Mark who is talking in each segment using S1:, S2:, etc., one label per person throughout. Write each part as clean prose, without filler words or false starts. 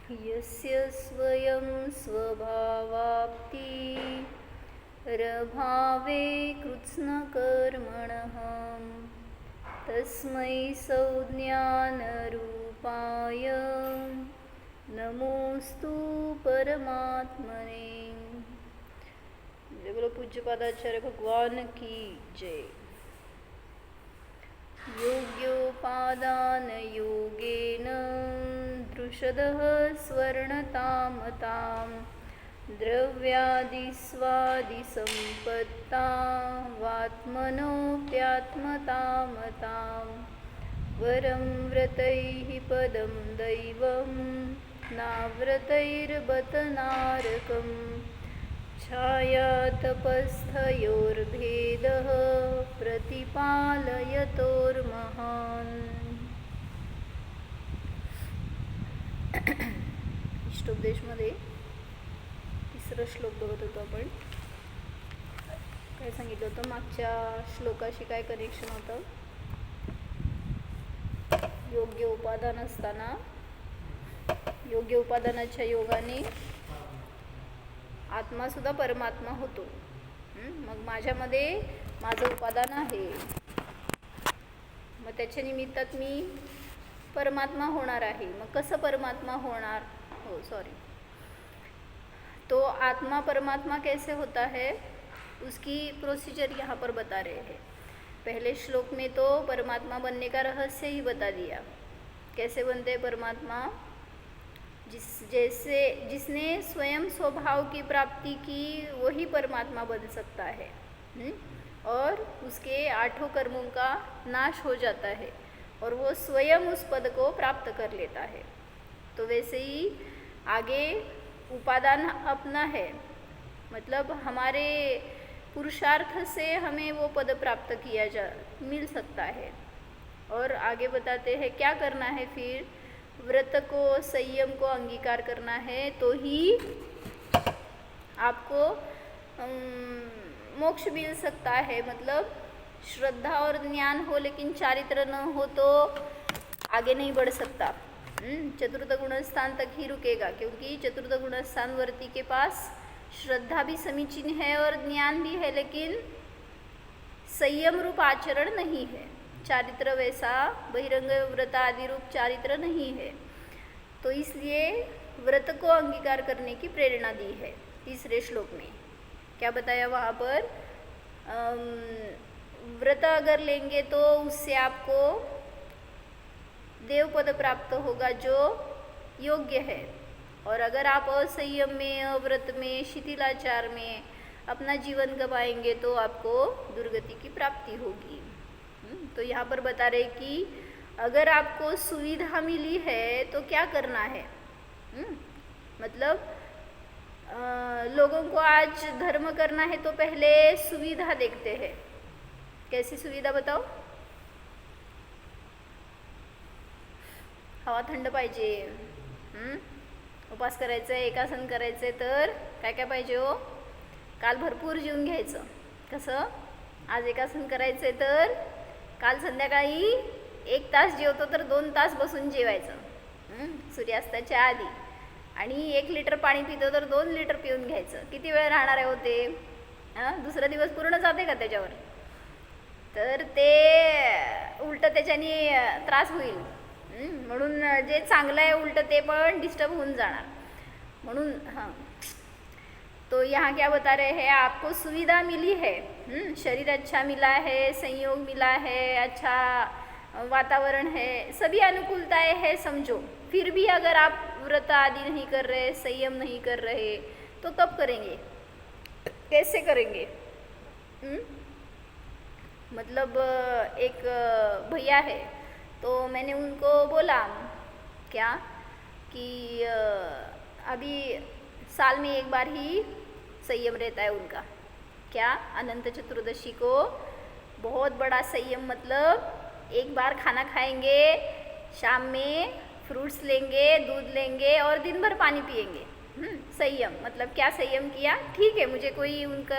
S1: यस्य स्वयं स्वभावाप्ति रभावे कृत्स्नकर्मणः तस्मै संज्ञानरूपाय नमोस्तु परमात्मने। जय बोलो पूज्यपादाचार्य भगवान की जय। योग्योपादान योगेन दृषदः स्वर्णतामतां द्रव्यादिस्वादिसम्पत्ता वात्मनोऽप्यात्मतामतां वरं व्रतैः पदं दैवं नाव्रतैर्बत नारकम् छायातपस्थयोर्भेदः प्रतिपालयतोर्महान्। इष्टोपदेशमध्ये तिसरा श्लोक बघत होतो आपण. काय सांगितलं होतं मागच्या श्लोकाशी काय कनेक्शन होतं? योग्य उपादान असताना योग्य उपादानाच्या योगाने आत्मा सुद्धा परमात्मा होतो. मग माझ्यामध्ये माझं उपादान आहे, मग त्याच्या निमित्तात मी परमात्मा होणार आहे. मग कसं परमात्मा होणार? तो आत्मा परमात्मा कैसे होता है उसकी प्रोसीजर यहाँ पर बता रहे हैं. पहले श्लोक में तो परमात्मा बनने का रहस्य ही बता दिया. कैसे बनते हैं परमात्मा? जिसने स्वयं स्वभाव की प्राप्ति की वही परमात्मा बन सकता है. और उसके 8 कर्मों का नाश हो जाता है और वो स्वयं उस पद को प्राप्त कर लेता है. तो वैसे ही आगे उपादान अपना है, मतलब हमारे पुरुषार्थ से हमें वो पद प्राप्त मिल सकता है. और आगे बताते हैं क्या करना है फिर. व्रत को संयम को अंगीकार करना है तो ही आपको मोक्ष मिल सकता है. मतलब श्रद्धा और ज्ञान हो लेकिन चारित्र न हो तो आगे नहीं बढ़ सकता. चतुर्थ गुणस्थान तक ही रुकेगा, क्योंकि चतुर्थ गुणस्थान वर्ती के पास श्रद्धा भी समीचीन है और ज्ञान भी है, लेकिन संयम रूप आचरण नहीं है. चारित्र वैसा बहिरंग व्रत आदि रूप चारित्र नहीं है. तो इसलिए व्रत को अंगीकार करने की प्रेरणा दी है तीसरे श्लोक में. क्या बताया वहाँ पर? व्रत अगर लेंगे तो उससे आपको देवपद प्राप्त होगा जो योग्य है. और अगर आप असंयम में, अव्रत में, शिथिलाचार में अपना जीवन गवाएंगे तो आपको दुर्गति की प्राप्ति होगी. तो यहाँ पर बता रहे कि अगर आपको सुविधा मिली है तो क्या करना है. मतलब लोगों को आज धर्म करना है तो पहले सुविधा देखते हैं. कैसी सुविधा बताओ? हवा थंड पाहिजे, उपास करायचं आहे, एकासन करायचं आहे, तर काय काय पाहिजे हो? काल भरपूर जेवून घ्यायचं. कसं? आज एकासन करायचं आहे तर काल संध्याकाळी 1 तास जेवतो तर 2 तास बसून जेवायचं सूर्यास्ताच्या आधी. आणि 1 लिटर पाणी पितो तर 2 लिटर पिऊन घ्यायचं. किती वेळ राहणार आहे होते? दुसरा दिवस पूर्ण जाते का त्याच्यावर? तर ते उलटं त्याच्याने त्रास होईल. म्हणून जे चांगलं आहे उलटं ते पण डिस्टर्ब होऊन जाणार. म्हणून तो यहाँ क्या बता रहे हैं? आपको सुविधा मिली है, शरीर अच्छा मिला है, संयोग मिला है, अच्छा वातावरण है, सभी अनुकूलताएं है समझो. फिर भी अगर आप व्रत आदि नहीं कर रहे, संयम नहीं कर रहे, तो कब करेंगे? कैसे करेंगे? मतलब एक भैया है, तो मैंने उनको बोला क्या कि अभी साल में एक बार ही संयम रहता है उनका. क्या? अनंत चतुर्दशी को बहुत बड़ा संयम, मतलब एक बार खाना खाएंगे, शाम में फ्रूट्स लेंगे, दूध लेंगे और दिन भर पानी पिएंगे. संयम मतलब क्या संयम किया? ठीक है, मुझे कोई उनको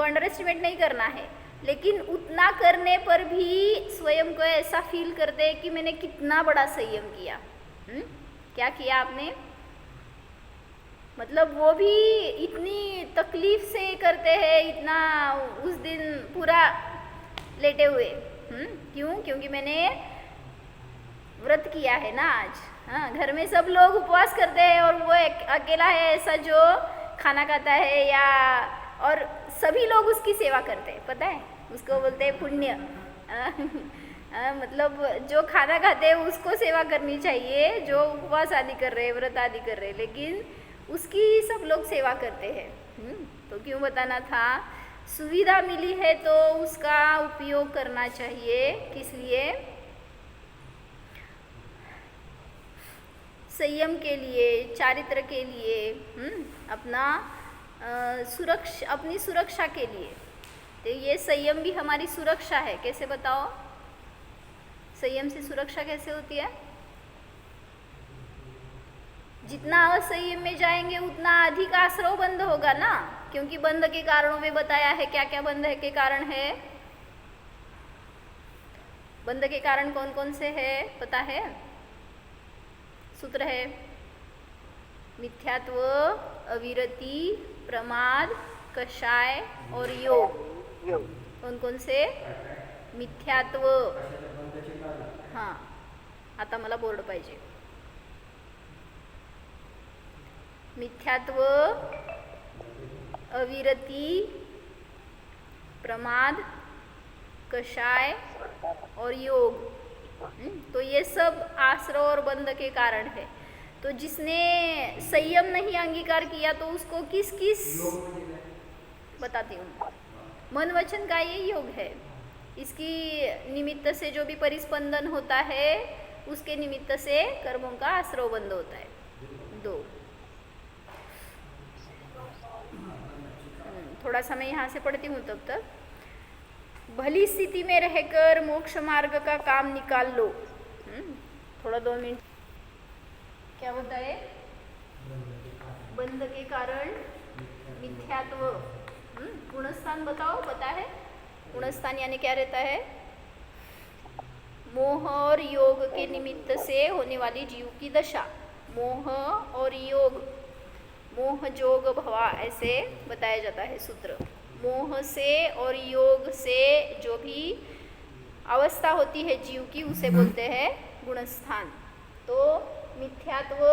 S1: अंडर एस्टिमेट नहीं करना है, लेकिन उतना करने पर भी स्वयं को ऐसा फील करते हैं कि मैंने कितना बड़ा संयम किया. क्या किया आपने? मतलब वो भी इतनी तकलीफ से करते हैं, इतना उस दिन पूरा लेटे हुए। क्यों? क्योंकि मैंने व्रत किया है ना आज। हाँ, घर में सब लोग उपवास करते हैं और वो अकेला है ऐसा जो खाना खाता है, या और सभी लोग उसकी सेवा करते हैं। पता है, उसको बोलते हैं पुण्य। मतलब जो खाना खाते हैं उसको सेवा करनी चाहिए, जो उपवास आदि कर रहे हैं, व्रत आदि कर रहे हैं, लेकिन उसकी सब लोग सेवा करते हैं। तो क्यों बताना था? सुविधा मिली है तो उसका उपयोग करना चाहिए। किस लिए? संयम के लिए, चारित्र के लिए, अपनी सुरक्षा के लिए। तो ये संयम भी हमारी सुरक्षा है। कैसे बताओ? संयम से सुरक्षा कैसे होती है? जितना असंयम में जाएंगे उतना अधिक आश्रव बंध होगा ना, क्योंकि बंध के कारणों में बताया है। क्या क्या बंध के कारण है? बंध के कारण कौन कौन से है पता है? सूत्र है मिथ्यात्व, अविरति, प्रमाद, कषाय और योग। कौन कौन से? मिथ्यात्व। हां, आता मला बोर्ड पाहिजे। मिथ्यात्व, अविरति, प्रमाद, कषाय और योग। तो ये सब आश्रव और बंध के कारण है। तो जिसने संयम नहीं अंगीकार किया तो उसको किस किस बताती हूँ। मन वचन का ये योग है। इसकी निमित्त से जो भी परिस्पंदन होता है उसके निमित्त से कर्मों का आश्रव बंध होता है। 2 थोड़ा सा मैं यहाँ से पढ़ती हूँ तब तक। भली स्थिति में रहकर मोक्ष मार्ग का काम निकाल लो। थोड़ा 2 मिनट। क्या होता है? बंध के कारण मिथ्यात्व। गुणस्थान बताओ, पता है? गुणस्थान यानी क्या रहता है? मोह और योग के निमित्त से होने वाली जीव की दशा। मोह और योग, मोह जोग भवा ऐसे बताया जाता है सूत्र। मोह से और योग से जो भी अवस्था होती है जीव की उसे बोलते हैं गुणस्थान। तो मिथ्यात्व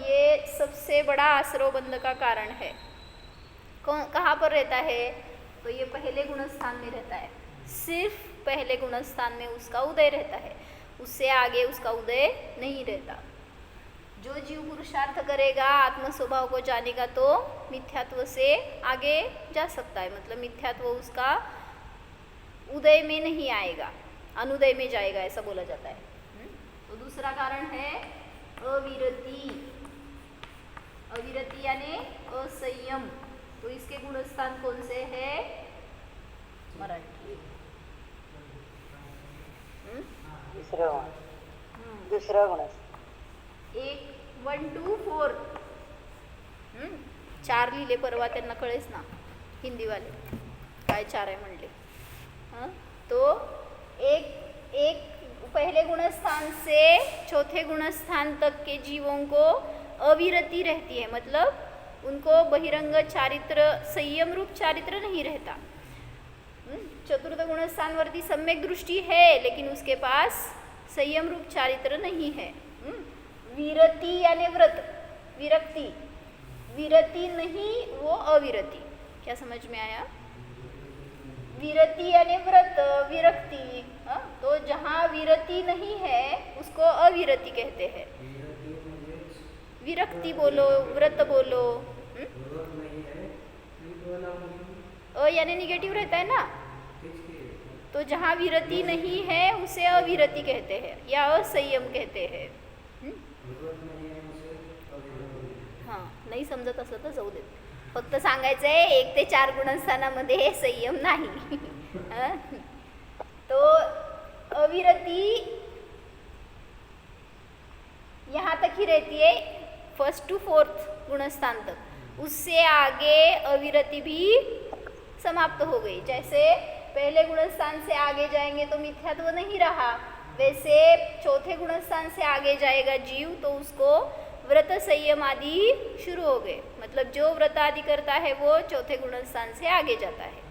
S1: ये सबसे बड़ा आश्रव बंध का कारण है। कहाँ पर रहता है? तो ये पहले गुणस्थान में रहता है। सिर्फ पहले गुणस्थान में उसका उदय रहता है, उससे आगे उसका उदय नहीं रहता। जो जीव पुरुषार्थ करेगा, आत्म स्वभाव को जानेगा तो मिथ्यात्व से आगे जा सकता है। मतलब मिथ्यात्व उसका उदय में नहीं आएगा, अनुदय में जाएगा, ऐसा बोला जाता है। तो दूसरा कारण है अविरति। अविरति यानी असंयम। तो इसके गुणस्थान कौन से है? मराठी।
S2: दुसरा गुण
S1: 1 2 4 4 लिहिले परवा, त्यांना कळेच ना हिंदीवाले काय 4 आहे म्हणले। तो एक पहले गुणस्थान से चौथे गुणस्थान तक के जीवों को अविरति रहती है। मतलब उनको बहिरंग चारित्र, संयम रूप चारित्र नहीं रहता। चतुर्थ गुणस्थान वरती सम्यक दृष्टि है लेकिन उसके पास संयम रूप चारित्र नहीं है। विरति यानी व्रत, विरक्ति, विरति नहीं वो अविरति। क्या समझ में आया? विरति यानी व्रत, विरक्ति। तो जहाँ विरति नहीं है उसको अविरति कहते हैं। विरक्ति बोलो, व्रत बोलो। यानी निगेटिव रहता है ना, तो जहाँ विरति नहीं है उसे अविरति कहते हैं या असंयम कहते हैं। हां, नाही समजत असं तर जाऊ देत, फक्त सांगायचं आहे 1 ते 4 गुणस्थानामध्ये संयम नाही। तो अविरति यहाँ तक ही रहती है, 1st to 4th गुणस्थान तक। उससे आगे अविरति भी समाप्त हो गई। जैसे पहले गुणस्थान से आगे जाएंगे तो मिथ्यात्व नहीं रहा, वैसे चौथे गुणस्थान से आगे जाएगा जीव तो उसको व्रत संयम आदि शुरू हो गए। मतलब जो व्रत आदि करता है वो चौथे गुणस्थान से आगे जाता है।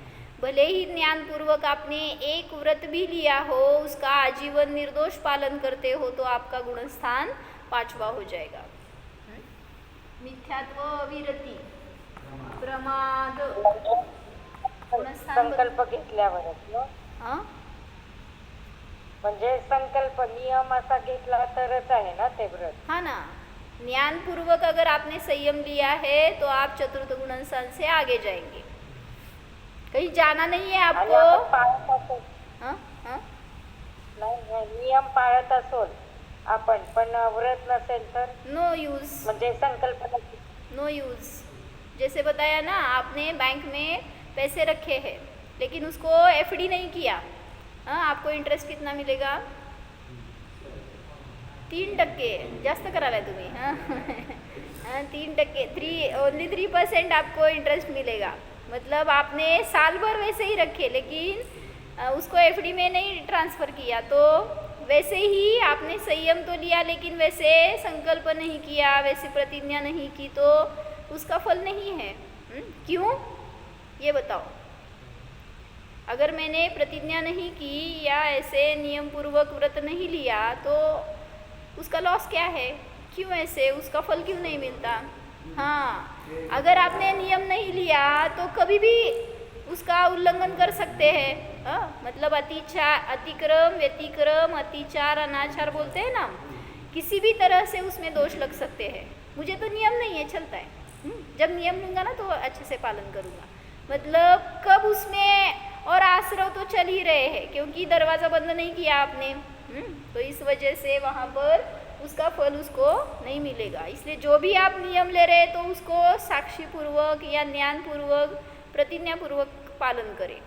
S1: भले ही ज्ञानपूर्वक आपने एक व्रत भी लिया हो, उसका आजीवन निर्दोष पालन करते हो, तो आपका गुणस्थान 5वां हो जाएगा। मिथ्यात्व, विरती, प्रमाद, गुणस्थान
S2: संकल्प घेतल्यावरच ना,
S1: हाँ
S2: म्हणजे संकल्प नियम असा घेतला तरच आहे ना ते व्रत।
S1: हाँ ना, ज्ञानपूर्वक अगर आपने संयम लिया है तो आप चतुर्थ गुणस्थान से आगे जाएंगे। कहीं जाना नहीं है
S2: आणि
S1: आपको।
S2: आपण पाळत असो,
S1: हाँ हाँ
S2: नाही नियम पाळत असो आपण, पण व्रत नसेल तर
S1: नो यूज,
S2: म्हणजे संकल्प नसेल,
S1: नो यूज। जैसे बताया ना, आपने बैंक में पैसे रखे हैं लेकिन उसको एफडी नहीं किया, हाँ, आपको इंटरेस्ट कितना मिलेगा? 3%, जास्त करायला तुम्ही, हाँ 3%, ओनली 3% आपको इंटरेस्ट मिलेगा। मतलब आपने साल भर वैसे ही रखे लेकिन उसको एफडी में नहीं ट्रांसफ़र किया, तो वैसे ही आपने संयम तो लिया लेकिन वैसे संकल्प नहीं किया, वैसी प्रतिज्ञा नहीं की, तो उसका फल नहीं है। क्यों, ये बताओ। अगर मैंने प्रतिज्ञा नहीं की या ऐसे नियम पूर्वक व्रत नहीं लिया तो उसका लॉस क्या है? क्यों ऐसे, उसका फल क्यों नहीं मिलता? हाँ, अगर आपने नियम नहीं लिया तो कभी भी उसका उल्लंघन कर सकते हैं। मतलब अतिक्रम, व्यतिक्रम, अतिचार, अनाचार बोलते हैं ना, किसी भी तरह से उसमें दोष लग सकते हैं। मुझे तो नियम नहीं है, चलता है, जब नियम लूँगा ना तो अच्छे से पालन करूँगा। मतलब कब उसमें, और आश्रव तो चल ही रहे हैं क्योंकि दरवाज़ा बंद नहीं किया आपने, तो इस वजह से वहाँ पर उसका फल उसको नहीं मिलेगा। इसलिए जो भी आप नियम ले रहे हैं तो उसको साक्षी पूर्वक या ज्ञान पूर्वक, प्रतिज्ञा पूर्वक पालन करें।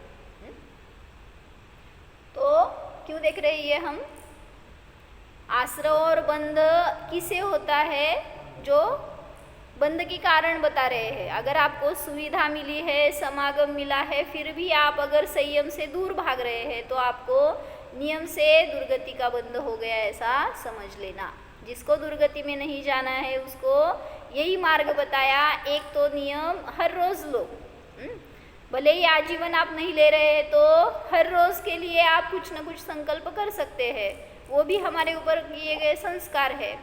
S1: तो क्यों देख रहे हैं ये हम? आश्रव और बंध किसे होता है? जो बंध के कारण बता रहे हैं। अगर आपको सुविधा मिली है, समागम मिला है, फिर भी आप अगर संयम से दूर भाग रहे हैं तो आपको नियम से दुर्गति का बंध हो गया, ऐसा समझ लेना। जिसको दुर्गति में नहीं जाना है उसको यही मार्ग बताया। एक तो नियम हर रोज़ लो, भले ही आजीवन आप नहीं ले रहे हैं तो हर रोज़ के लिए आप कुछ न कुछ संकल्प कर सकते हैं, वो भी हमारे ऊपर किए गए संस्कार है।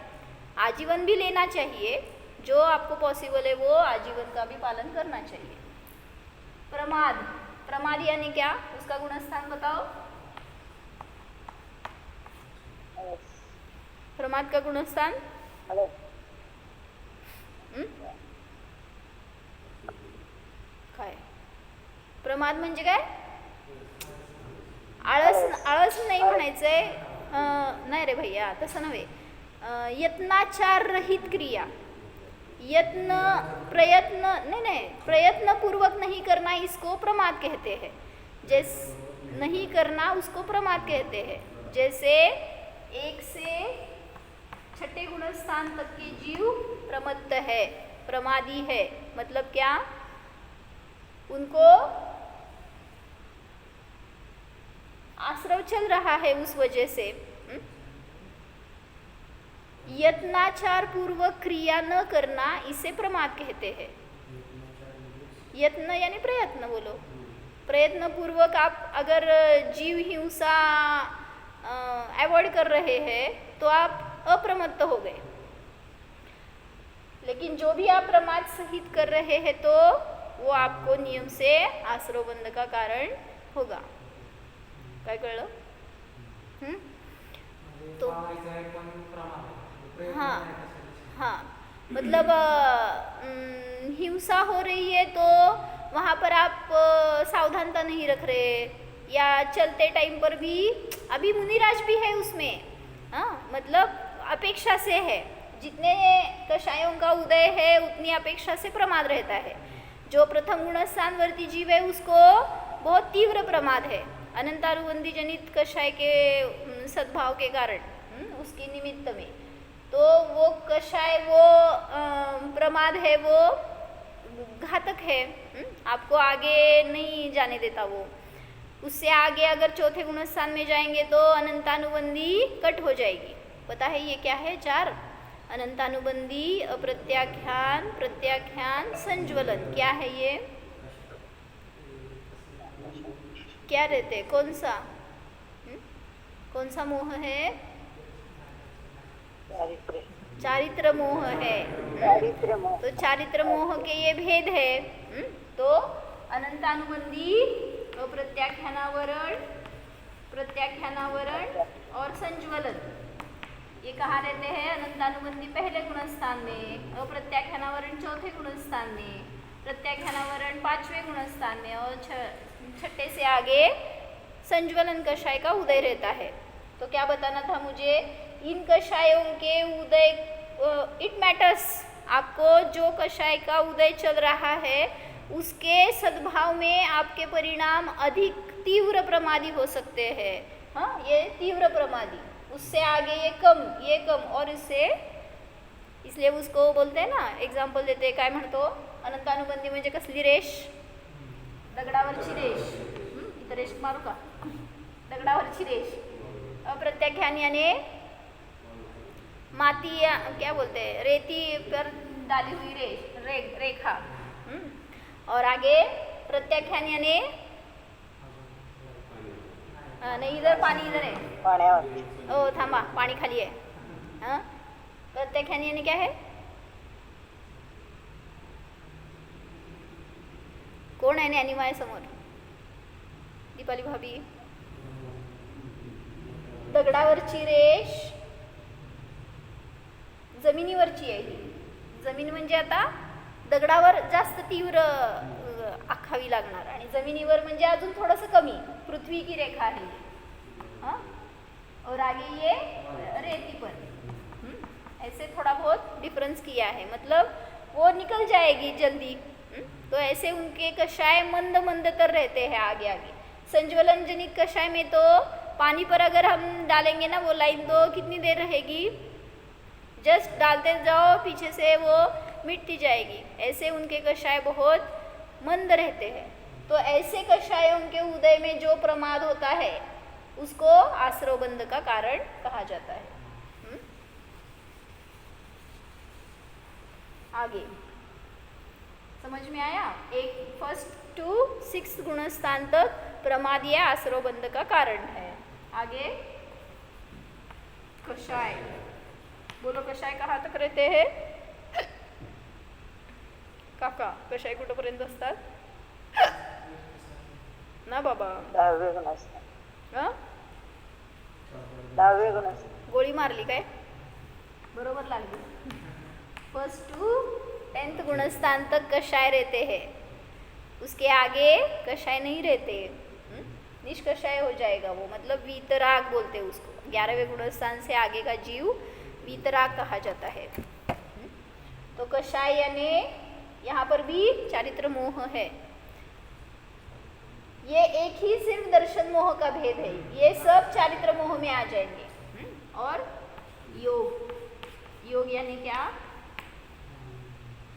S1: आजीवन भी लेना चाहिए, जो आपको पॉसिबल है वो आजीवन का भी पालन करना चाहिए। प्रमाद, प्रमाद यानी क्या? उसका गुणस्थान बताओ। प्रमाद का गुणस्थान काय? प्रमाद म्हणजे काय? आळस, आळस नाही म्हणायचंय, नाही रे भैया, तसं नव्हे। यत्नाचार रहित क्रिया, यत्न प्रयत्न नहीं, प्रयत्न पूर्वक नहीं करना, इसको प्रमाद कहते हैं। जैसे नहीं करना उसको प्रमाद कहते हैं। जैसे 1 से 6ठे गुणस्थान तक के जीव प्रमत्त है, प्रमादी है। मतलब क्या? उनको आश्रव चल रहा है, उस वजह से यत्नाचार पूर्वक क्रिया न करना, इसे प्रमाद कहते हैं। यत्न यानी प्रयत्न, बोलो। प्रयत्न पूर्वक आप अगर जीव हिंसा अवॉइड कर रहे हैं तो आप अप्रमत्त हो गए। लेकिन जो भी आप प्रमाद सहित कर रहे हैं तो वो आपको नियम से आश्रव बंध का कारण होगा। काय कळलं? तो हाँ हाँ, मतलब हिंसा हो रही है तो वहाँ पर आप सावधानता नहीं रख रहे, या चलते टाइम पर भी, अभी मुनिराज भी है उसमें, हाँ, मतलब अपेक्षा से है। जितने कषायों का उदय है उतनी अपेक्षा से प्रमाद रहता है। जो प्रथम गुणस्थानवर्ती जीव है उसको बहुत तीव्र प्रमाद है, अनंतानुबंधी जनित कषाय के सद्भाव के कारण, उसके निमित्त में। तो वो कषाय, वो प्रमाद है, वो घातक है, आपको आगे नहीं जाने देता। वो उससे आगे अगर चौथे गुणस्थान में जाएंगे तो अनंतानुबंधी कट हो जाएगी। पता है ये क्या है? 4 अनंतानुबंधी, अप्रत्याख्यान, प्रत्याख्यान, संज्वलन। क्या है ये? क्या रहते हैं? कौन सा? कौन सा मोह है?
S2: चारित्र
S1: चारित्र मोह है।
S2: चारित्र मोह।
S1: तो चारित्र मोह के ये भेद है। तो अनंतानुबंधी, अप्रत्याख्यानावरण, प्रत्याख्यानावरण और संज्वलन, ये कहाँ रहते हैं? अनंतानुबंधी पहले गुणस्थान में, अप्रत्याख्यानावरण चौथे गुणस्थान में, प्रत्याख्यानावरण पांचवें गुणस्थान में और छठे से आगे संज्वलन कषाय का उदय रहता है। तो क्या बताना था मुझे? इन कषायों के उदय, इट मैटर्स, आपको जो कषाय का उदय चल रहा है उसके सद्भाव में आपके परिणाम अधिक तीव्र प्रमादी हो सकते हैं। हाँ, ये तीव्र प्रमादी, उससे आगे ये कम और इससे, इसलिए उसको बोलते हैं ना, एग्जाम्पल देते हैं, काय म्हणतो? अनंतानुबंधी म्हणजे कसली रेष? दगडावरची रेष। इथं रेष मारू का? दगडावरची रेष। अप्रत्याख्यान यानी माती या क्या बोलते हैं, रेती पर डाली हुई रेखा। और आगे प्रत्याख्यान यानी नहीं, इधर पाणी इधर आहे,
S2: पाण्यावर।
S1: ओ थांबा, पाणी खाली आहे। हाँ, प्रत्याख्यान यानी क्या है? कोण आहे ज्ञानी माझ्यासमोर? दीपाली भाभी। दगडावरची रेष जमिनीवरची आहे ही। जमीन म्हणजे आता दगडावर जास्त तीव्र आखावी लागणार आणि जमिनीवर म्हणजे अजून थोडंसं कमी, पृथ्वी की रेखा है। हाँ, और आगे ये रेती पर। ऐसे थोड़ा बहुत डिफरेंस किया है, मतलब वो निकल जाएगी जल्दी। तो ऐसे उनके कषाय मंद मंद तर रहते हैं आगे आगे। संज्वलन जनित कषाय में तो पानी पर अगर हम डालेंगे ना वो लाइन, तो कितनी देर रहेगी? जस्ट डालते जाओ, पीछे से वो मिटती जाएगी। ऐसे उनके कषाय बहुत मंद रहते हैं। तो ऐसे कषायों के उदय में जो प्रमाद होता है उसको आश्रवबंध का कारण कहा जाता है। आगे समझ में आया? एक 1 to 6 गुणस्थान तक प्रमाद या आश्रवबंध का कारण है। आगे कषाय, बोलो कषाय कहाँ तक रहते हैं? काका, कषाय कुठपर्यंत असतात ना बाबा?
S2: 10वे गुणस्थान।
S1: हं?
S2: 10वे गुणस्थान।
S1: गोळी मारली काय? बरोबर लागली। 1 to 10th गुणस्थान तक कषाय रहते हैं, उसके आगे कषाय नहीं रहते। निष्कषाय हो जाएगा वो, मतलब वीतराग बोलते हैं उसको। 11वें गुणस्थान से आगे का जीव वीतराग कहा जाता है। तो कषाय यानी यहाँ पर भी चारित्र मोह है। ये एक ही सिर्फ दर्शन मोह का भेद है, ये सब चारित्र मोह में आ जाएंगे। और योग, योग यानी क्या?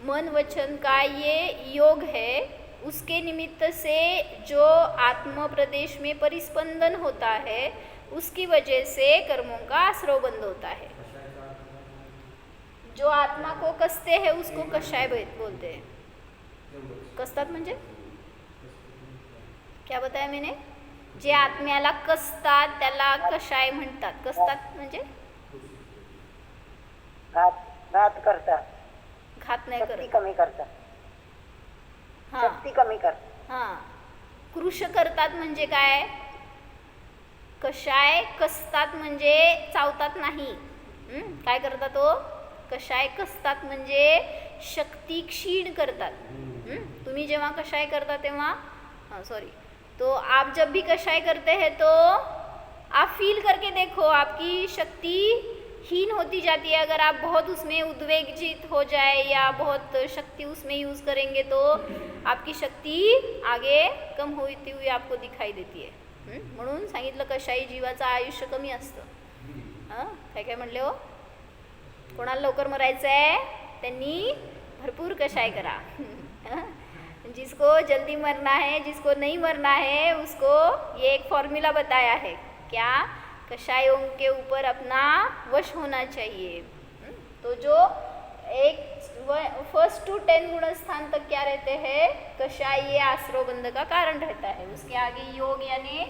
S1: मन वचन का ये योग है, उसके निमित्त से जो आत्म प्रदेश में परिस्पंदन होता है उसकी वजह से कर्मों का आश्रवबंध होता है। जो आत्मा को कसते हैं उसको कषाय बोलते हैं। कसतात म्हणजे क्या बताया मैंने? जे आत्म्याला कसतात त्याला कषाय म्हणतात। कसतात म्हणजे
S2: घात करतात,
S1: घात नाही
S2: शक्ती
S1: करत।
S2: कमी करतात।
S1: हाँ
S2: शक्ती कमी करतात।
S1: हाँ, कृश करतात म्हणजे काय? कषाय कसतात म्हणजे चावतात नाही। काय करतात तो? कषाय कसतात म्हणजे शक्ती क्षीण करतात। तुम्ही जेव्हा कषाय करता तेव्हा, हाँ सॉरी, तो आप जब भी कषाय करते हैं तो आप फील करके देखो, आपकी शक्ति हीन होती जाती है। अगर आप बहुत उसमें उद्वेजित हो जाए या बहुत शक्ति उसमें यूज़ करेंगे तो आपकी शक्ती आगे कम होती हुई आपको दिखाई देती है। म्हणून सांगितलं कशाही जीवाचं आयुष्य कमी असतं। हां, काय काय म्हणले हो? कोणाला लवकर मरायचं आहे त्यांनी भरपूर कषाय करा। जिसको जल्दी मरना है, जिसको नहीं मरना है, उसको ये एक फॉर्मूला बताया है। क्या? कषायों के ऊपर अपना वश होना चाहिए। तो to 10 गुण स्थान तक क्या रहते हैं? कषाय ये आश्रव बंध का कारण रहता है। उसके आगे योग यानी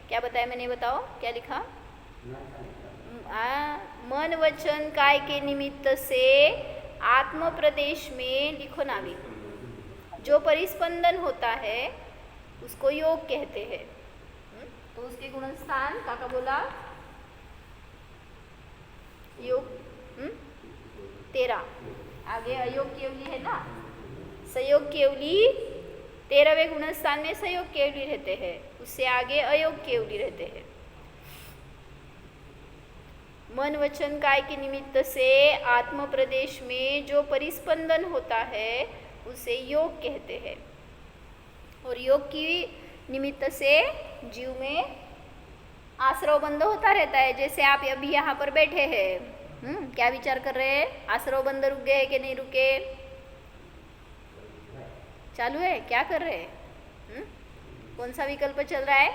S1: क्या बताया मैंने, बताओ क्या लिखा? मन वचन काय के निमित्त से आत्म प्रदेश में लिखो नाविक, जो परिस्पंदन होता है उसको योग कहते हैं। तो उसके गुण स्थान काका बोला योग 13, आगे अयोग केवली है ना, संयोग केवली 13वें गुण स्थान में संयोग केवली रहते हैं, उससे आगे अयोग केवली रहते हैं। मन वचन काय के निमित्त से आत्म प्रदेश में जो परिस्पंदन होता है उसे योग कहते हैं। और योग की निमित्त से जीव में आश्रव बंध होता रहता है। जैसे आप अभी यहाँ पर बैठे हैं, क्या विचार कर रहे हैं? आश्रव बंध रुक गए कि नहीं रुके? चालू है? क्या कर रहे हैं? कौन सा विकल्प चल रहा है?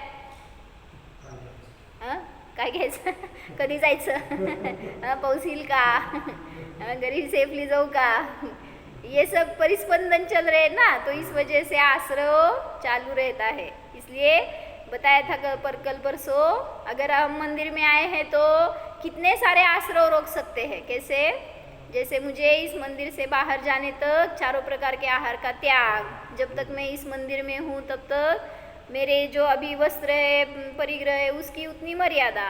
S1: काय घ्यायचं? कधी जायचं? पाऊस येईल का? घरी सेफली जाऊ का? ये सब परिस्पंदन चल रहे हैं ना, तो इस वजह से आश्रव चालू रहता है। इसलिए बताया था कल परसों, अगर हम मंदिर में आए हैं तो कितने सारे आश्रव रोक सकते हैं। कैसे? जैसे मुझे इस मंदिर से बाहर जाने तक 4 प्रकार के आहार का त्याग, जब तक मैं इस मंदिर में हूँ तब तक मेरे जो अभी वस्त्र है, परिग्रह है, उसकी उतनी मर्यादा,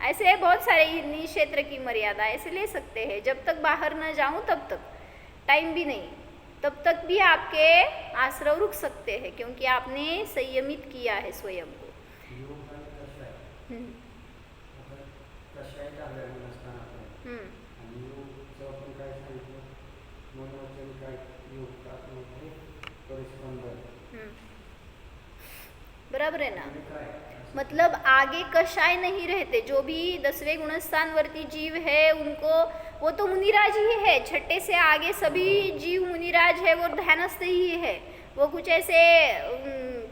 S1: ऐसे बहुत सारे निज क्षेत्र की मर्यादा ऐसे ले सकते हैं। जब तक बाहर न जाऊँ तब तक, टाइम भी नहीं, तब तक भी आपके आश्रव रुक सकते हैं, क्योंकि आपने संयमित किया है स्वयं को। बराबर है ना? मतलब आगे कषाय नहीं रहते। जो भी 10वें गुणस्थान वर्ती जीव है उनको, वो तो मुनिराज ही है। छठे से आगे सभी जीव मुनिराज है, वो ध्यानस्थ ही है। वो कुछ ऐसे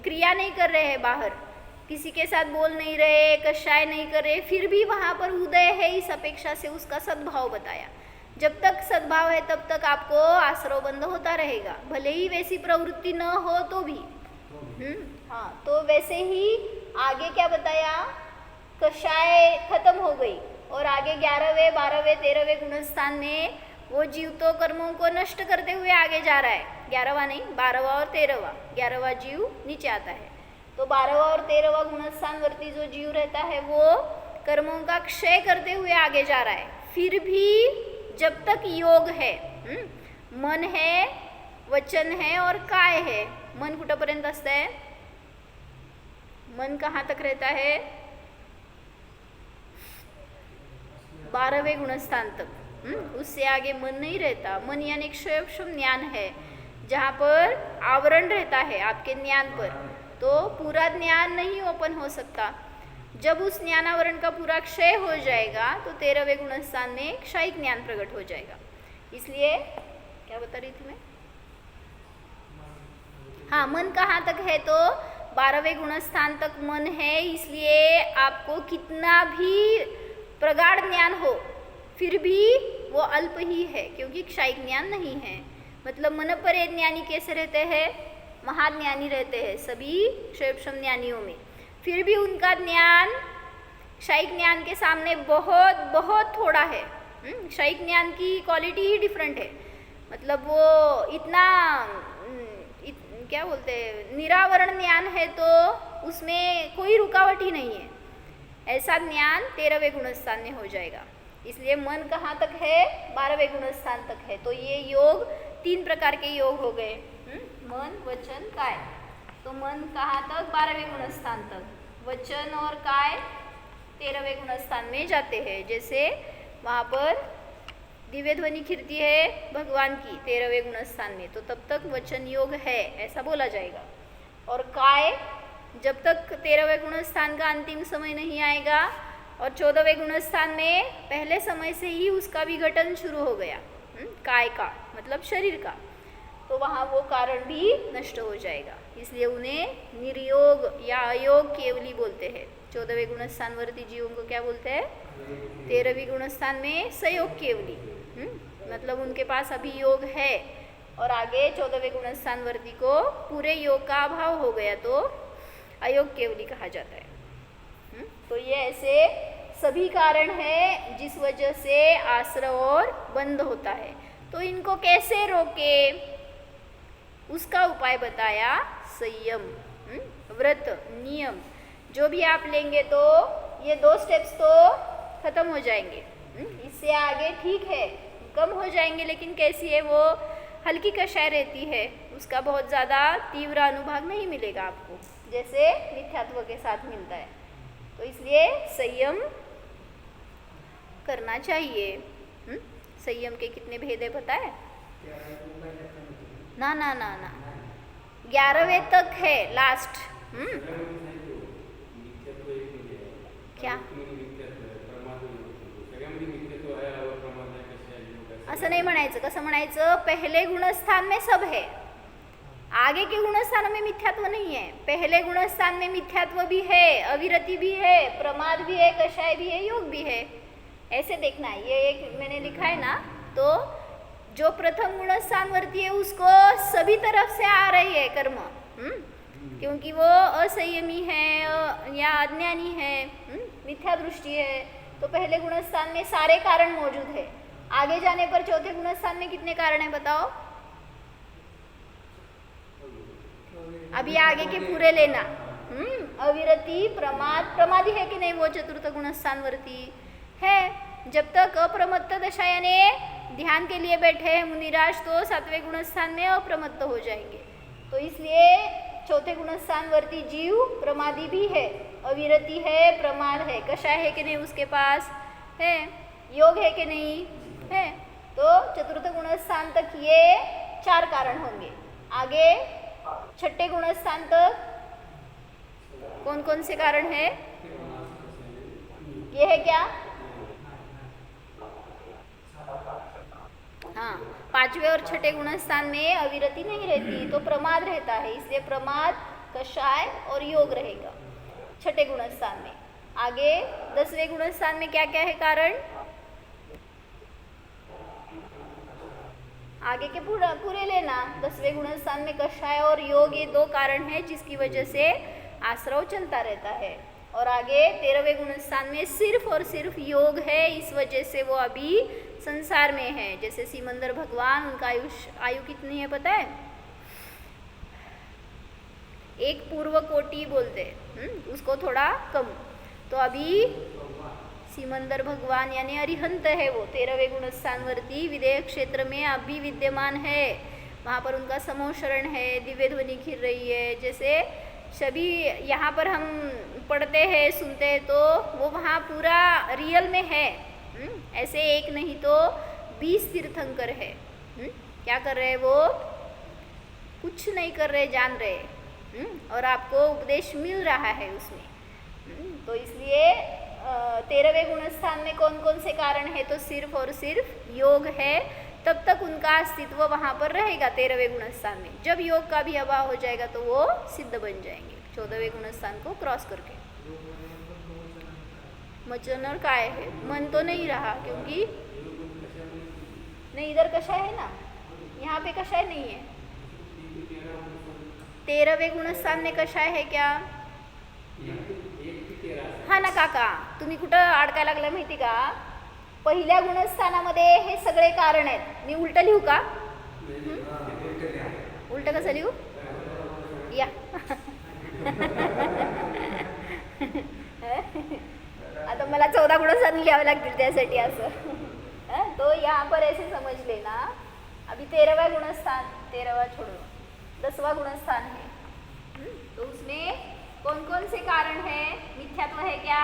S1: क्रिया नहीं कर रहे हैं, बाहर किसी के साथ बोल नहीं रहे, कषाय नहीं कर रहे, फिर भी वहाँ पर उदय है, इस अपेक्षा से उसका सद्भाव बताया। जब तक सद्भाव है तब तक आपको आश्रव बंध होता रहेगा, भले ही वैसी प्रवृत्ति न हो तो भी। हाँ, तो वैसे ही आगे क्या बताया? कषाय खत्म हो गई और आगे 11वें 12वें 13वें गुणस्थान में वो जीव तो कर्मों को नष्ट करते हुए आगे जा रहा है। 11वां नहीं, 12वां और 13वां। 11वां जीव नीचे आता है, तो 12वां और 13वां गुणस्थान वर्ती जो जीव रहता है वो कर्मों का क्षय करते हुए आगे जा रहा है। फिर भी जब तक योग है, मन है, वचन है और काय है। मन कुठपर्यंत असतं है? मन कहाँ तक रहता है? 12वें गुणस्थान तक। उससे आगे मन नहीं रहता। मन यानी क्षयक्षम ज्ञान है, जहाँ पर आवरण रहता है आपके ज्ञान पर, तो पूरा ज्ञान नहीं ओपन हो सकता। जब उस ज्ञानावरण का पूरा क्षय हो जाएगा तो 13वें गुणस्थान में क्षयिक ज्ञान प्रकट हो जाएगा। इसलिए क्या बता रही थी मैं? हाँ, मन कहाँ तक है? तो 12वें गुणस्थान तक मन है। इसलिए आपको कितना भी प्रगाढ़ ज्ञान हो फिर भी वो अल्प ही है, क्योंकि क्षयिक ज्ञान नहीं है। मतलब मन पर ज्ञानी कैसे रहते हैं? महाज्ञानी रहते हैं सभी क्षयक्षम ज्ञानियों में। फिर भी उनका ज्ञान क्षयिक ज्ञान के सामने बहुत बहुत थोड़ा है। क्षयिक ज्ञान की क्वालिटी ही डिफरेंट है। मतलब वो इतना क्या बोलते हैं, निरावरण ज्ञान है, तो उसमें कोई रुकावट ही नहीं है। ऐसा ज्ञान 13वें गुणस्थान में हो जाएगा। इसलिए मन कहाँ तक है? 12वें गुणस्थान तक है। तो ये योग 3 प्रकार के योग हो गए, मन, वचन, काय। तो मन कहाँ तक? 12वें गुणस्थान तक। वचन और काय 13वें गुणस्थान में जाते हैं। जैसे वहाँ पर दिव्य ध्वनि कीर्ति है भगवान की 13वें गुणस्थान में, तो तब तक वचन योग है ऐसा बोला जाएगा। और काय जब तक 13वें गुणस्थान का अंतिम समय नहीं आएगा और 14वें गुणस्थान में पहले समय से ही उसका विघटन शुरू हो गया, काय का मतलब शरीर का, तो वहाँ वो कारण भी नष्ट हो जाएगा। इसलिए उन्हें निर्योग या अयोग केवली बोलते हैं। 14वें गुणस्थान वर्ती जीवों को क्या बोलते हैं? 13वें गुणस्थान में संयोग केवली। मतलब उनके पास अभी योग है और आगे 14वें गुणस्थान वर्ती को पूरे योग का अभाव हो गया तो अयोग केवली कहा जाता है। तो ये ऐसे सभी कारण है जिस वजह से आश्रव और बंध होता है। तो इनको कैसे रोके, उसका उपाय बताया संयम, व्रत, नियम। जो भी आप लेंगे तो ये 2 स्टेप्स तो खत्म हो जाएंगे। इससे आगे ठीक है कम हो जाएंगे, लेकिन कैसी है वो हल्की कषाय रहती है, उसका बहुत ज़्यादा तीव्र अनुभाग नहीं मिलेगा आपको जैसे मिथ्यात्व के साथ मिलता है। तो इसलिए संयम करना चाहिए। संयम के कितने भेद है पता है? ना ना ना ना 11वें तक है लास्ट। क्या असं नाही म्हणायचं, कसं म्हणायचं, पहले गुणस्थान में सब है, आगे के गुणस्थानों में मिथ्यात्व नहीं है। पहले गुणस्थान में मिथ्यात्व भी है, अविरति भी है, प्रमाद भी है, कषाय भी है, योग भी है। ऐसे देखना है, ये एक मैंने लिखा है ना, तो जो प्रथम गुणस्थान वर्ती है उसको सभी तरफ से आ रही है कर्म, क्योंकि वो असंयमी है या अज्ञानी है, मिथ्या दृष्टि है। तो पहले गुणस्थान में सारे कारण मौजूद है। आगे जाने पर चौथे गुणस्थान में कितने कारण है बताओ? अभी आगे के पूरे लेना। अविरति, प्रमाद, प्रमादी है कि नहीं वो चतुर्थ गुणस्थान वर्ती है। जब तक अप्रमत्त दशा यानी ध्यान के लिए बैठे हैं मुनिराज तो 7वें गुणस्थान में अप्रमत्त हो जाएंगे। तो इसलिए चौथे गुणस्थान वर्ती जीव प्रमादी भी है, अविरति है, प्रमाद है, कषाय है कि नहीं उसके पास है, योग है कि नहीं है। तो चतुर्थ गुणस्थान तक ये 4 कारण होंगे। आगे छठे गुणस्थान तक कौन कौन से कारण है? ये है क्या? हाँ, 5वें और छठे गुणस्थान में अविरति नहीं रहती तो प्रमाद रहता है, इसलिए प्रमाद, कषाय और योग रहेगा छठे गुणस्थान में। आगे 10वें गुणस्थान में क्या क्या है कारण? आगे के पूरे लेना। 10वें गुणस्थान में कषाय और योग, ये 2 कारण है जिसकी वजह से आश्रव चलता रहता है। और आगे 13वें गुणस्थान में सिर्फ और सिर्फ योग है, इस वजह से वो अभी संसार में है। जैसे सिमंदर भगवान, उनका आयु कितनी है पता है? एक पूर्व कोटि बोलते, उसको थोड़ा कम। तो अभी सिमंदर भगवान यानी अरिहंत है वो 13वें गुणस्थान वर्ती विदेह क्षेत्र में अभी विद्यमान है। वहाँ पर उनका समोशरण है, दिव्य ध्वनि खिर रही है। जैसे सभी यहाँ पर हम पढ़ते हैं, सुनते हैं, तो वो वहाँ पूरा रियल में है। ऐसे एक नहीं तो 20 तीर्थंकर है। क्या कर रहे हैं वो? कुछ नहीं कर रहे, जान रहे, और आपको उपदेश मिल रहा है उसमें। तो इसलिए 13वें गुणस्थान में कौन कौन से कारण है? तो सिर्फ और सिर्फ योग है, तब तक उनका अस्तित्व वहाँ पर रहेगा 13वें गुणस्थान में। जब योग का भी अभाव हो जाएगा तो वो सिद्ध बन जाएंगे 14वें गुणस्थान को क्रॉस करके। मचनर काय है? मन तो नहीं रहा, क्योंकि नहीं, इधर कषाय है ना, यहाँ पे कषाय नहीं है। 13वें गुणस्थान में कषाय है क्या? हा ना काका, तुम्ही कुठं अडकायला लागला माहिती का? पहिल्या गुणस्थानामध्ये हे सगळे कारण आहेत। मी उलट लिहू का? उलट कसं लिहू? या आता मला 14 गुणस्थान लिहावे लागतील त्यासाठी असं। तो यहाँ पर ऐसे समझ लेना, अभी 13वां गुणस्थान, 13वां छोड़ो, 10वां गुणस्थान है। तो उसमें कौन कौन से कारण है? मिथ्यात्व है क्या?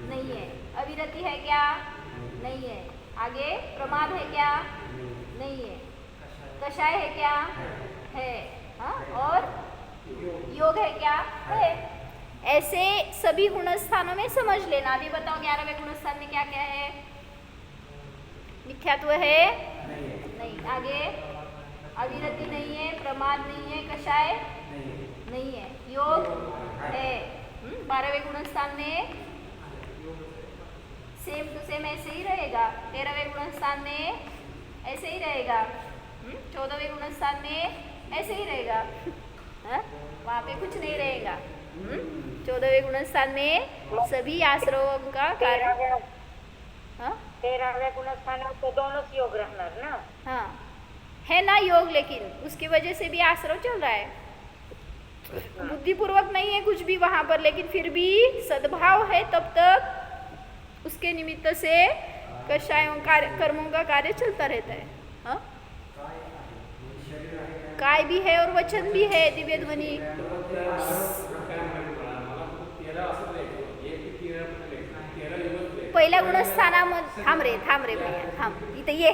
S1: नहीं है। अविरति है क्या? नहीं है। आगे प्रमाद है क्या? नहीं है। कषाय है क्या? है। हाँ, और योग है क्या? है। ऐसे सभी गुणस्थानों में समझ लेना। अभी बताओ 11वें गुणस्थान में क्या क्या है? मिथ्यात्व है? नहीं। आगे अविरति नहीं है, प्रमाद नहीं है, कषाय नहीं है, योग है। 12वें गुणस्थान में सेम टू सेम ऐसे ही रहेगा। 13वें गुणस्थान में ऐसे ही रहेगा। 14वें गुण स्थान में ऐसे ही रहेगा, हाँ? वहाँ पे कुछ नहीं रहेगा। 14वें गुण स्थान में सभी आश्रमों का कारण, हाँ
S2: 13व्या गुणस्थानात तो दोनच योग राहणार ना.
S1: हाँ है ना योग, लेकिन उसकी वजह से भी आश्रव चल रहा है। बुद्धिपूर्वक नहीं है कुछ भी वहाँ पर, लेकिन फिर भी सद्भाव है, तब तक उसके निमित्त से कषायों कर्मों का कार्य चलता रहता है। हाँ काय भी है और वचन भी है, दिव्य ध्वनि। पहिल्या गुणस्थानामध्ये थांब रे भैया थांब, इथं ये.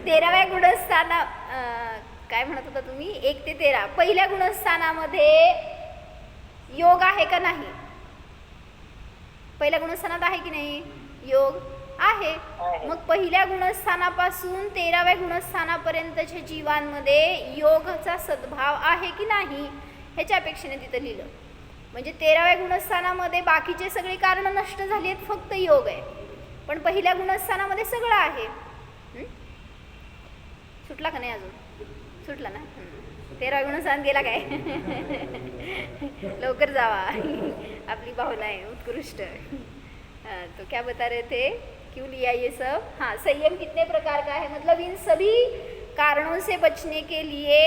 S1: 13व्या गुणस्थाना काय म्हणत होता तुम्ही, 1 ते 13 पहिल्या गुणस्थानामध्ये योग आहे का नाही? पहिल्या गुणस्थानात आहे की नाही योग? आहे. मग पहिल्या गुणस्थानापासून 13व्या गुणस्थानापर्यंतच्या जीवांमध्ये योगाचा सद्भाव आहे की नाही, ह्याच्या अपेक्षेने तिथं लिहिलं. म्हणजे 13व्या गुणस्थानामध्ये बाकीचे सगळे कारण नष्ट झाली आहेत, फक्त योग आहे. पण पहिल्या गुणस्थानामध्ये सगळं आहे. सुटला का नाही अजून? सुटला ना. 13व्या गुणस्थान गेला काय? लवकर जावा, आपली भावना है उत्कृष्ट. हाँ, तो क्या बता रहे थे, क्यों लिया ये सब? हाँ, संयम कितने प्रकार का है, मतलब इन सभी कारणों से बचने के लिए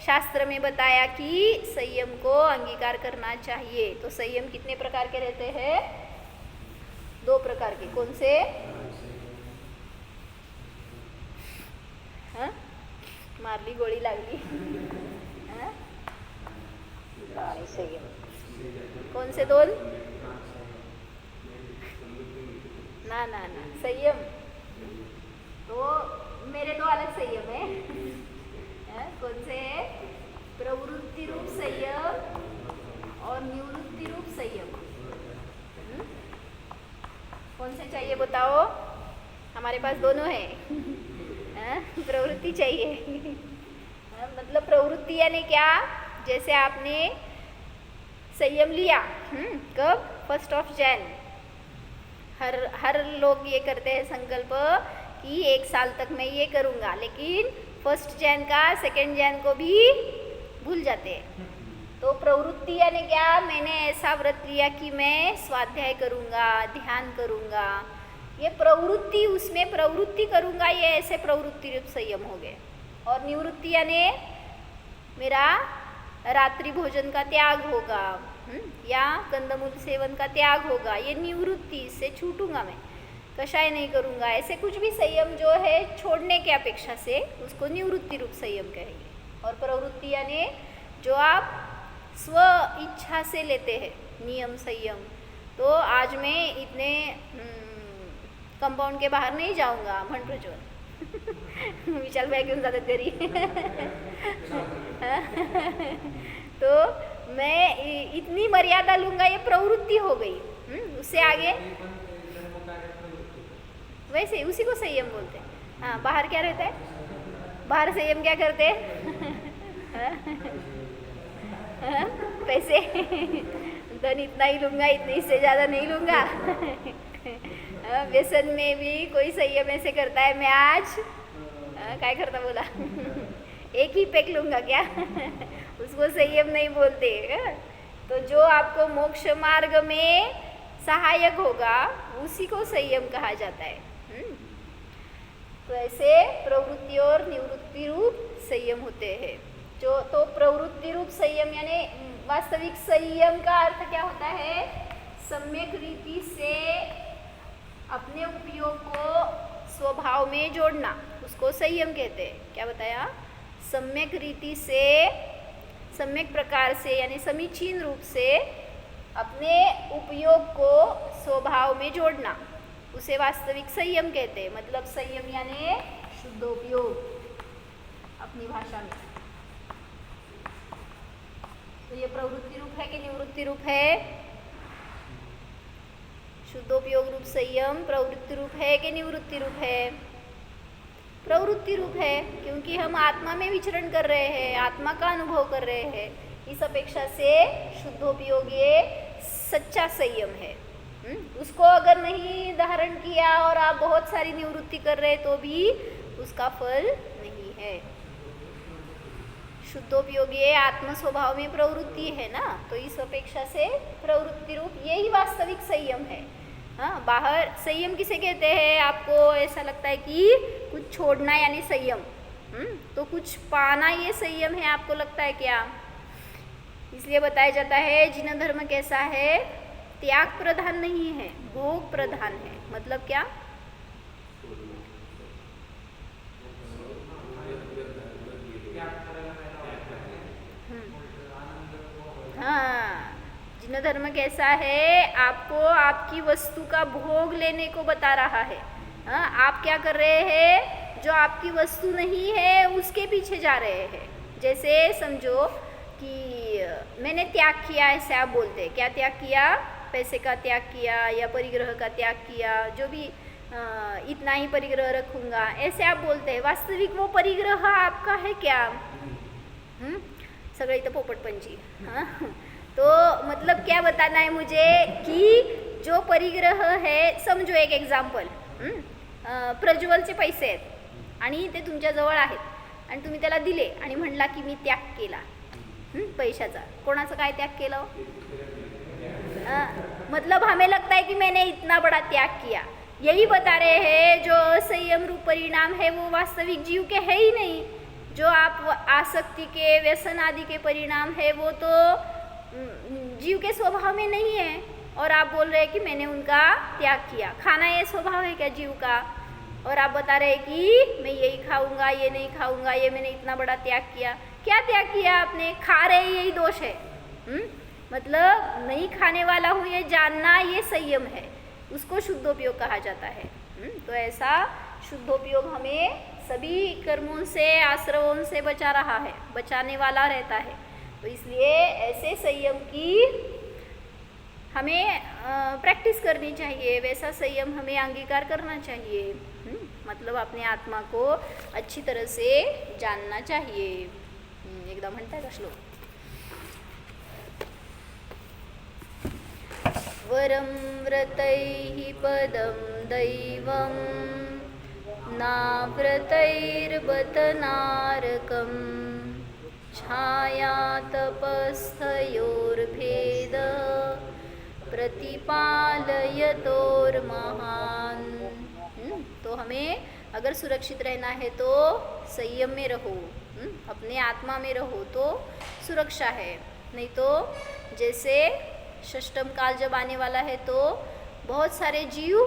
S1: शास्त्र में बताया कि संयम को अंगीकार करना चाहिए. तो संयम कितने प्रकार के रहते हैं? 2 प्रकार के. कौन से? हाँ? मारली गोळी लागली. हाँ? कौन से 2? ना ना ना, संयम तो मेरे 2 अलग संयम है. कौन से है? प्रवृत्ति रूप संयम और निवृत्ति रूप संयम. कौन से चाहिए बताओ? हमारे पास दोनों है. प्रवृत्ति चाहिए. मतलब प्रवृत्ति यानी क्या? जैसे आपने संयम लिया, कब? 1 जनवरी. हर लोग ये करते हैं संकल्प कि 1 साल तक मैं ये करूँगा, लेकिन 1 जनवरी का 2 जनवरी को भी भूल जाते हैं. तो प्रवृत्ति यानी क्या? मैंने ऐसा व्रत लिया कि मैं स्वाध्याय करूँगा, ध्यान करूँगा, ये प्रवृत्ति, उसमें प्रवृत्ति करूँगा, ये ऐसे प्रवृत्ति रूप संयम हो गए. और निवृत्ति यानी मेरा रात्रि भोजन का त्याग होगा, या कंदमूल सेवन का त्याग होगा, ये निवृत्ति, से छूटूंगा मैं, कषाय नहीं करूँगा, ऐसे कुछ भी संयम जो है छोड़ने की अपेक्षा से उसको निवृत्ति रूप संयम कहेंगे. और प्रवृत्ति यानी जो आप स्व इच्छा से लेते हैं, नियम संयम. तो आज मैं इतने कंपाउंड के बाहर नहीं जाऊँगा, म्हण प्रज्वल. विशाल भाई घेऊन जातात घरी. तो मैं इतनी मर्यादा लूँगा, ये प्रवृत्ति हो गई. उससे आगे वैसे उसी को संयम बोलते हैं. हाँ, बाहर क्या रहता है? बाहर संयम क्या करते हैं? पैसे, धन इतना ही लूँगा, इतने, इससे ज़्यादा नहीं लूँगा. व्यसन में भी कोई संयम ऐसे करता है, मैं आज क्या करता बोला, 1 ही पैक लूँगा क्या? उसको संयम नहीं बोलते. तो जो आपको मोक्ष मार्ग में सहायक होगा उसी को संयम कहा जाता है. तो ऐसे प्रवृत्ति और निवृत्ति रूप संयम होते हैं. जो तो प्रवृत्ति रूप संयम यानी वास्तविक संयम का अर्थ क्या होता है? सम्यक रीति से अपने उपयोग को स्वभाव में जोड़ना, उसको संयम कहते हैं. क्या बताया? सम्यक रीति से, सम्यक प्रकार से यानी समीचीन रूप से अपने उपयोग को स्वभाव में जोड़ना, उसे वास्तविक संयम कहते हैं. मतलब संयम यानी शुद्ध उपयोग अपनी भाषा में. तो ये प्रवृत्ति रूप है कि निवृत्ति रूप है? शुद्धोपयोग रूप संयम प्रवृत्ति रूप है कि निवृत्ति रूप है? प्रवृत्ति रूप है, क्योंकि हम आत्मा में विचरण कर रहे हैं, आत्मा का अनुभव कर रहे हैं. इस अपेक्षा से शुद्धोपयोग ये सच्चा संयम है. उसको अगर नहीं धारण किया और आप बहुत सारी निवृत्ति कर रहे तो भी उसका फल नहीं है। शुद्धोपयोगी आत्म स्वभाव में प्रवृत्ति है ना, तो इस अपेक्षा से प्रवृत्ति रूप यही वास्तविक संयम है। हाँ, बाहर संयम किसे कहते हैं? आपको ऐसा लगता है कि कुछ छोड़ना यानी संयम, तो कुछ पाना ये संयम है, आपको लगता है क्या? इसलिए बताया जाता है जिन धर्म कैसा है, त्याग प्रधान नहीं है, भोग प्रधान है। मतलब क्या? हाँ, जिन धर्म कैसा है, आपको आपकी वस्तु का भोग लेने को बता रहा है। हाँ, आप क्या कर रहे हैं? जो आपकी वस्तु नहीं है उसके पीछे जा रहे हैं। जैसे समझो कि मैंने त्याग किया, ऐसे आप बोलते हैं। क्या त्याग किया? पैसे का त्याग किया या परिग्रह का त्याग किया, जो भी इतना ही परिग्रह रखूँगा, ऐसे आप बोलते हैं। वास्तविक वो परिग्रह आपका है क्या? सगळे इथं पोपटपंची। हाँ, तो मतलब क्या बताना है मुझे कि जो परिग्रह है, समजो एक एक्झाम्पल, प्रज्वलचे पैसे आहेत आणि ते तुमच्याजवळ आहेत आणि तुम्ही त्याला दिले आणि म्हणला की मी त्याग केला पैशाचा। कोणाचा काय त्याग केला? मतलब हमें लगता है कि मैंने इतना बड़ा त्याग किया। यही बता रहे हैं जो असंयम रूप परिणाम है वो वास्तविक जीव के है ही नहीं। जो आप आसक्ति के, व्यसन आदि के परिणाम है वो तो जीव के स्वभाव में नहीं है, और आप बोल रहे हैं कि मैंने उनका त्याग किया। खाना ये स्वभाव है क्या जीव का? और आप बता रहे हैं कि मैं यही खाऊंगा, ये नहीं खाऊंगा, ये मैंने इतना बड़ा त्याग किया। क्या त्याग किया आपने? खा रहे, यही दोष है। मतलब नहीं खाने वाला हूँ ये जानना, ये संयम है, उसको शुद्धोपयोग कहा जाता है। तो ऐसा शुद्धोपयोग हमें सभी कर्मों से, आश्रवों से बचा रहा है, बचाने वाला रहता है। तो इसलिए ऐसे संयम की हमें प्रैक्टिस करनी चाहिए, वैसा संयम हमें अंगीकार करना चाहिए। मतलब अपने आत्मा को अच्छी तरह से जानना चाहिए। एकदा म्हणताय का श्लोक? वरं व्रतैः पदं दैवं नाव्रतैर्बत नारकं छाया तपस्थयोर्भेद प्रतिपालयतोर्महान्। तो हमें अगर सुरक्षित रहना है तो संयम में रहो, अपने आत्मा में रहो तो सुरक्षा है। नहीं तो जैसे षष्टम काल जब आने वाला है तो बहुत सारे जीव,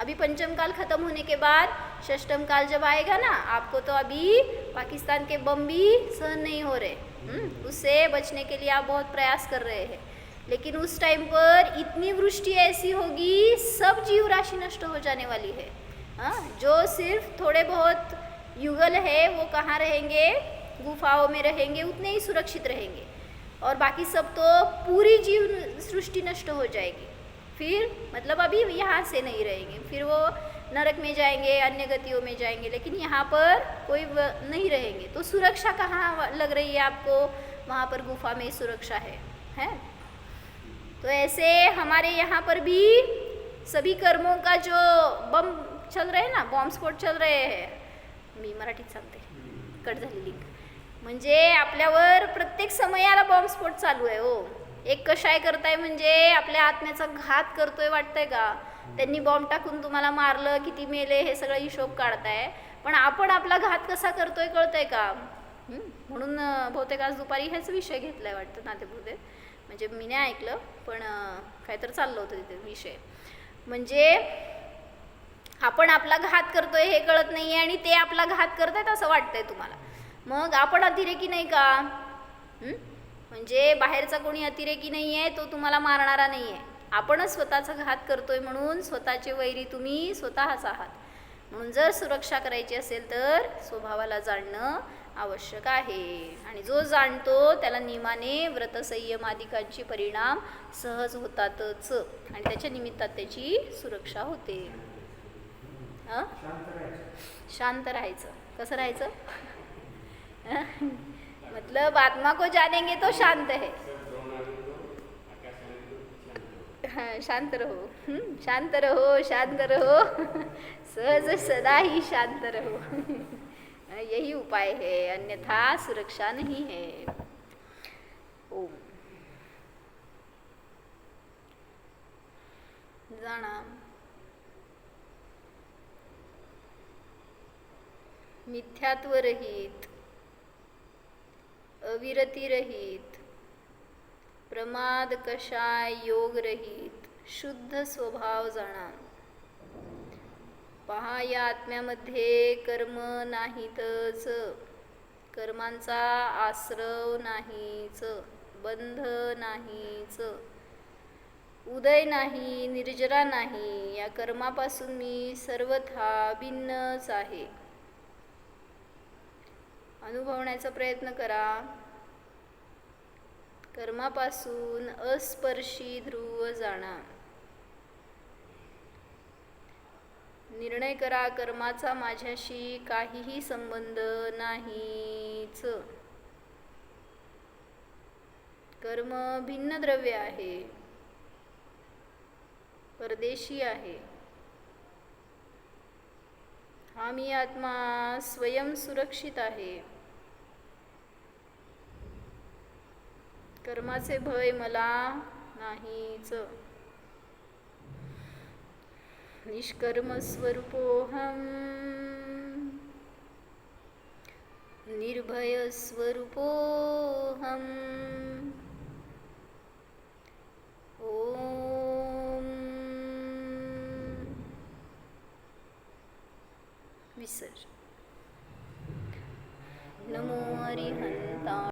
S1: अभी पंचम काल खत्म होने के बाद षष्टम काल जब आएगा ना, आपको तो अभी पाकिस्तान के बम भी सहन नहीं हो रहे, उससे बचने के लिए आप बहुत प्रयास कर रहे हैं। लेकिन उस टाइम पर इतनी वृष्टि ऐसी होगी, सब जीव राशि नष्ट हो जाने वाली है। जो सिर्फ थोड़े बहुत युगल है वो कहाँ रहेंगे? गुफाओं में रहेंगे, उतने ही सुरक्षित रहेंगे, और बाकी सब तो पूरी जीव सृष्टि नष्ट हो जाएगी। फिर मतलब अभी यहाँ से नहीं रहेंगे, फिर वो नरक में जाएंगे, अन्य गतियों में जाएंगे, लेकिन यहाँ पर कोई नहीं रहेंगे। तो सुरक्षा कहाँ लग रही है आपको? वहाँ पर गुफा में सुरक्षा है? तो ऐसे हमारे यहाँ पर भी सभी कर्मों का जो बम चल रहे हैं ना, बॉम्ब स्फोट चल रहे हैं, मी मराठीत सांगते, कट झाली लिंक, म्हणजे आपल्यावर प्रत्येक समयाला बॉम्बस्फोट चालू आहे हो। एक कशाय करताय म्हणजे आपल्या आत्म्याचा घात करतोय, वाटतंय का? त्यांनी बॉम्ब टाकून तुम्हाला मारलं, किती मेले, हे सगळं हिशोब काढताय, पण आपण आपला घात कसा करतोय कळतंय का? म्हणून बहुतेक आज दुपारी हेच विषय घेतलाय वाटतं नातेपुते, म्हणजे मी नाही ऐकलं, पण काहीतरी चाललं होतं तिथे विषय। म्हणजे आपण आपला घात करतोय हे कळत नाही आहे आणि ते आपला घात करतायत असं वाटतंय तुम्हाला। मग आपण अतिरेकी नाही का? म्हणजे बाहेरचा कोणी अतिरेकी नाही आहे, तो तुम्हाला मारणारा नाही आहे, आपणच स्वतःचा घात करतोय, म्हणून स्वतःचे वैरी तुम्ही स्वतःच आहात। म्हणून जर सुरक्षा करायची असेल तर स्वभावाला जाणणं आवश्यक आहे, आणि जो जाणतो त्याला नियमाने व्रत संयम आदिकांचे परिणाम सहज होतातच, आणि त्याच्या निमित्तात त्याची सुरक्षा होते। शांत राहायचं। कसं राहायचं? मतलब आत्मा को जानेंगे तो शांत है। हाँ, शांत रहो। शांत रहो, शांत रहो, सहज सदा ही शांत रहो। यही उपाय है, अन्यथा सुरक्षा नहीं है। ओम जाणा मिथ्यात्व रहित, अविरती रहित, प्रमाद कषाय योग रहित शुद्ध स्वभाव जाणा। पहा, या आत्म्यामध्ये कर्म नाहीतच, कर्मांचा आश्रव नाहीच, बंध नाहीच, उदय नाही, निर्जरा नाही, या कर्मापासून मी सर्वथा भिन्नच आहे। अनुभवण्याचा प्रयत्न करा। कर्मापासून अस्पर्शी ध्रुव जाणा। निर्णय करा, कर्माचा माझ्याशी काहीही संबंध नाहीच। कर्म भिन्न द्रव्य आहे, परदेशी आहे। हा मी आत्मा स्वयं सुरक्षित आहे। कर्माचे भय मला नाहीच। निष्कर्म स्वरूपोऽहम्, निर्भय स्वरूपोऽहम्। ओम विसर्जन।